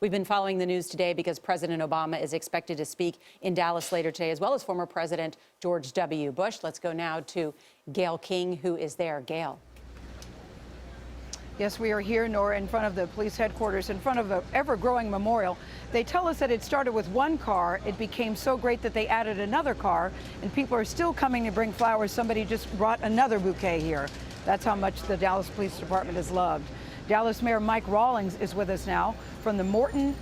We've been following the news today because President Obama is expected to speak in Dallas later today, as well as former President George W. Bush. Let's go now to Gail King, who is there. Gail. Yes, we are here, Nora, in front of the police headquarters, in front of an ever-growing memorial. They tell us that it started with one car. It became so great that they added another car, and people are still coming to bring flowers. Somebody just brought another bouquet here. That's how much the Dallas Police Department is loved. Dallas Mayor Mike Rawlings is with us now from the Morton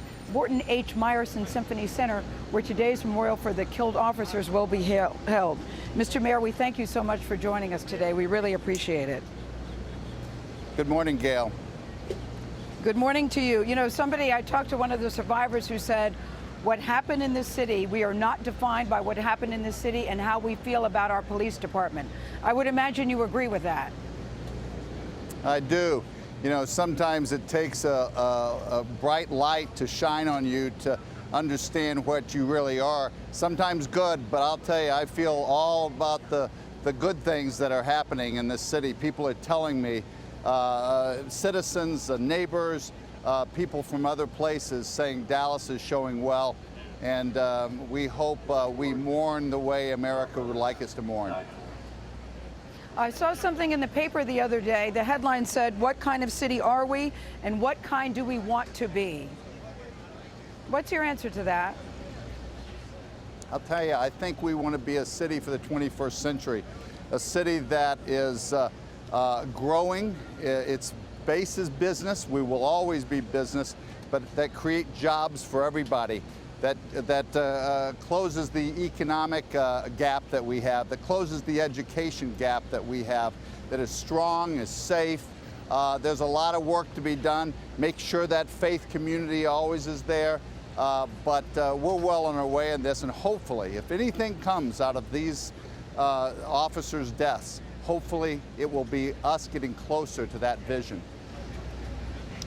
H. Meyerson Symphony Center, where today's memorial for the killed officers will be held. Mr. Mayor, we thank you so much for joining us today. We really appreciate it. Good morning, Gail. Good morning to you. You know, I talked to one of the survivors who said, what happened in this city, we are not defined by what happened in this city and how we feel about our police department. I would imagine you agree with that. I do. You know, sometimes it takes a bright light to shine on you to understand what you really are. Sometimes good, but I'll tell you, I feel all about the good things that are happening in this city. People are telling me, citizens, neighbors, people from other places saying Dallas is showing well, and we hope we mourn the way America would like us to mourn. I saw something in the paper the other day. The headline said, what kind of city are we and what kind do we want to be? What's your answer to that? I'll tell you, I think we want to be a city for the 21st century, a city that is growing. Its base is business. We will always be business, but that create jobs for everybody, that closes the economic gap that we have, that closes the education gap that we have, that is strong, is safe. There's a lot of work to be done. Make sure that faith community always is there. But we're well on our way in this, and hopefully, if anything comes out of these officers' deaths, hopefully it will be us getting closer to that vision.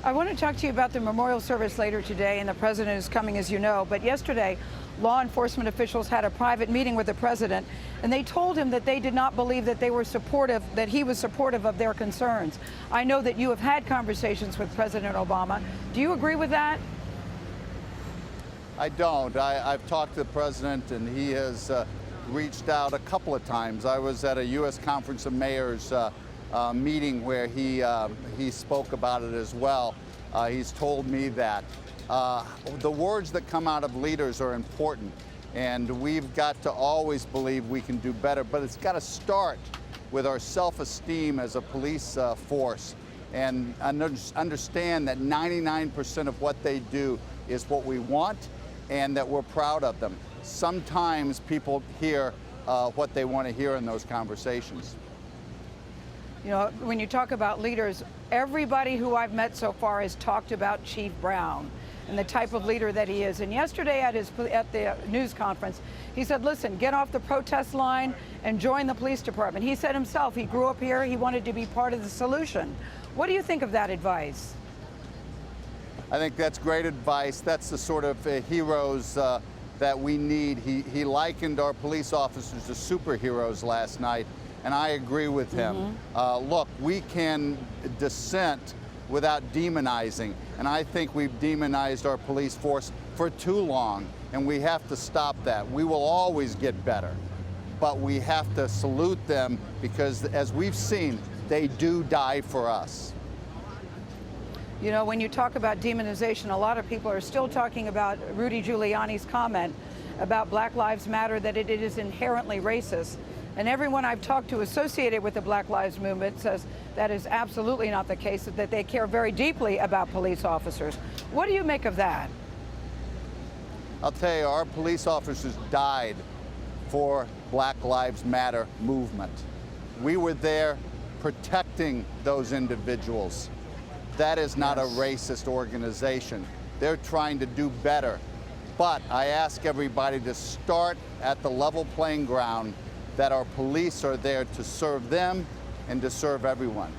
I want to talk to you about the memorial service later today, and the president is coming, as you know. But yesterday, law enforcement officials had a private meeting with the president, and they told him that they did not believe that they were supportive, that he was supportive of their concerns. I know that you have had conversations with President Obama. Do you agree with that? I don't. I've talked to the president, and he has reached out a couple of times. I was at a U.S. Conference of Mayors meeting where he spoke about it as well. He's told me that the words that come out of leaders are important, and we've got to always believe we can do better, but it's got to start with our self-esteem as a police force, and understand that 99% of what they do is what we want and that we're proud of them. Sometimes people hear what they want to hear in those conversations. You know, when you talk about leaders, everybody who I've met so far has talked about Chief Brown and the type of leader that he is. And yesterday at the news conference, he said, listen, get off the protest line and join the police department. He said himself, he grew up here, he wanted to be part of the solution. What do you think of that advice? I think that's great advice. That's the sort of heroes that we need. He likened our police officers to superheroes last night, and I agree with him. Look, we can dissent without demonizing, and I think we've demonized our police force for too long, and we have to stop that. We will always get better, but we have to salute them because, as we've seen, they do die for us. You know, when you talk about demonization, a lot of people are still talking about Rudy Giuliani's comment about Black Lives Matter, that it is inherently racist. And everyone I've talked to associated with the Black Lives Movement says that is absolutely not the case, that they care very deeply about police officers. What do you make of that? I'll tell you, our police officers died for Black Lives Matter movement. We were there protecting those individuals. That is not a racist organization. They're trying to do better. But I ask everybody to start at the level playing ground, that our police are there to serve them and to serve everyone.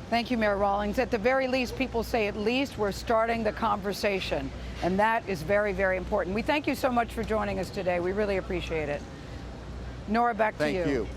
Thank you, Mayor Rawlings. At the very least, people say at least we're starting the conversation, and that is very, very important. We thank you so much for joining us today. We really appreciate it. Nora, back to you. Thank you.